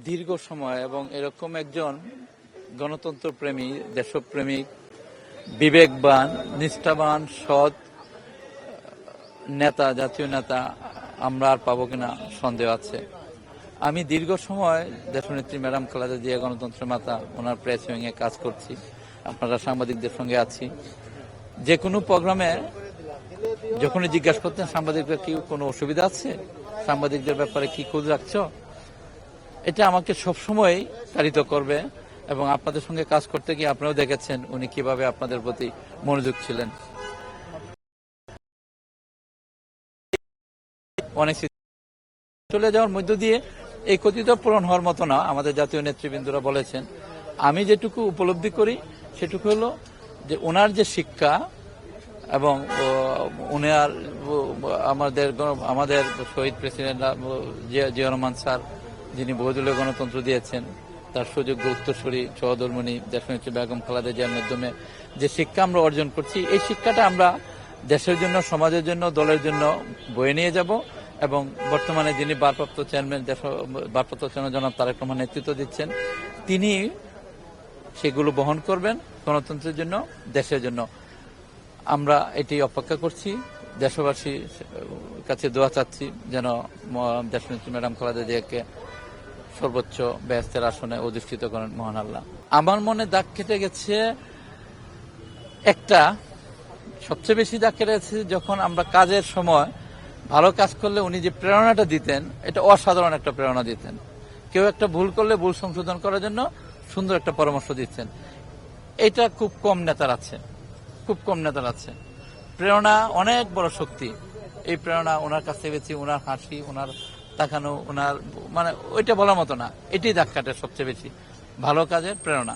দীর্ঘ সময় এবং এরকম একজন গণতন্ত্র প্রেমী, দেশপ্রেমিক, বিবেকবান, নিষ্ঠাবান, সৎ নেতা, জাতীয় নেতা আমরা আর পাবো কিনা সন্দেহ আছে। আমি দীর্ঘ সময় দেশনেত্রী ম্যাডাম খালেদা জিয়া, গণতন্ত্রের মাতা, ওনার প্রেস উইং এ কাজ করছি। আপনারা সাংবাদিকদের সঙ্গে আছি। যে কোনো প্রোগ্রামে যখনই জিজ্ঞাসা করতেন সাংবাদিকরা কি কোনো অসুবিধা আছে, সাংবাদিকদের ব্যাপারে কি খোঁজ রাখছো, এটা আমাকে সবসময় তাড়িত করবে। এবং আপনাদের সঙ্গে কাজ করতে গিয়ে আপনারাও দেখেছেন উনি কিভাবে আপনাদের প্রতি মনোযোগ ছিলেন। অনেক চলে যাওয়ার মধ্য দিয়ে এই কথিত পূরণ হওয়ার মতো না, আমাদের জাতীয় নেতৃবৃন্দরা বলেছেন। আমি যেটুকু উপলব্ধি করি সেটুকু হলো যে ওনার যে শিক্ষা এবং উনার আমাদের শহীদ প্রেসিডেন্ট জিয়া রহমান স্যার, যিনি বহুদলীয় গণতন্ত্র দিয়েছেন, তার সুযোগ্য উত্তরসূরি সহধর্মিণী দেশনেত্রী বেগম খালেদা জিয়ার মাধ্যমে যে শিক্ষা আমরা অর্জন করছি, এই শিক্ষাটা আমরা দেশের জন্য, সমাজের জন্য, দলের জন্য বয়ে নিয়ে যাব। এবং বর্তমানে যিনি ভারপ্রাপ্ত চেয়ারম্যান জনাব তারেক রহমান নেতৃত্ব দিচ্ছেন, তিনি সেগুলো বহন করবেন গণতন্ত্রের জন্য, দেশের জন্য। আমরা এটি অপেক্ষা করছি। দেশবাসীর কাছে দোয়া চাচ্ছি যেন দেশনেত্রী ম্যাডাম খালেদা জিয়াকে সর্বোচ্চ বেহেশতের আসনে অধিষ্ঠিত করেন মহান আল্লাহ। আমার মনে দাগ কেটে গেছে একটা, সবচেয়ে বেশি দাগ কেটে গেছে যখন আমরা কাজের সময় ভালো কাজ করলে উনি যে প্রেরণাটা দিতেন, এটা অসাধারণ একটা প্রেরণা দিতেন। কেউ একটা ভুল করলে ভুল সংশোধন করার জন্য সুন্দর একটা পরামর্শ দিচ্ছেন। এটা খুব কম নেতার আছে, খুব কম নেতার আছে। প্রেরণা অনেক বড় শক্তি। এই প্রেরণা ওনার কাছে পেয়েছি। ওনার হাসি, ওনার তাকানো, ওনার মানে ওইটা বলার মতো না। এটাই দাগ কাটে সবচেয়ে বেশি, ভালো কাজের প্রেরণা।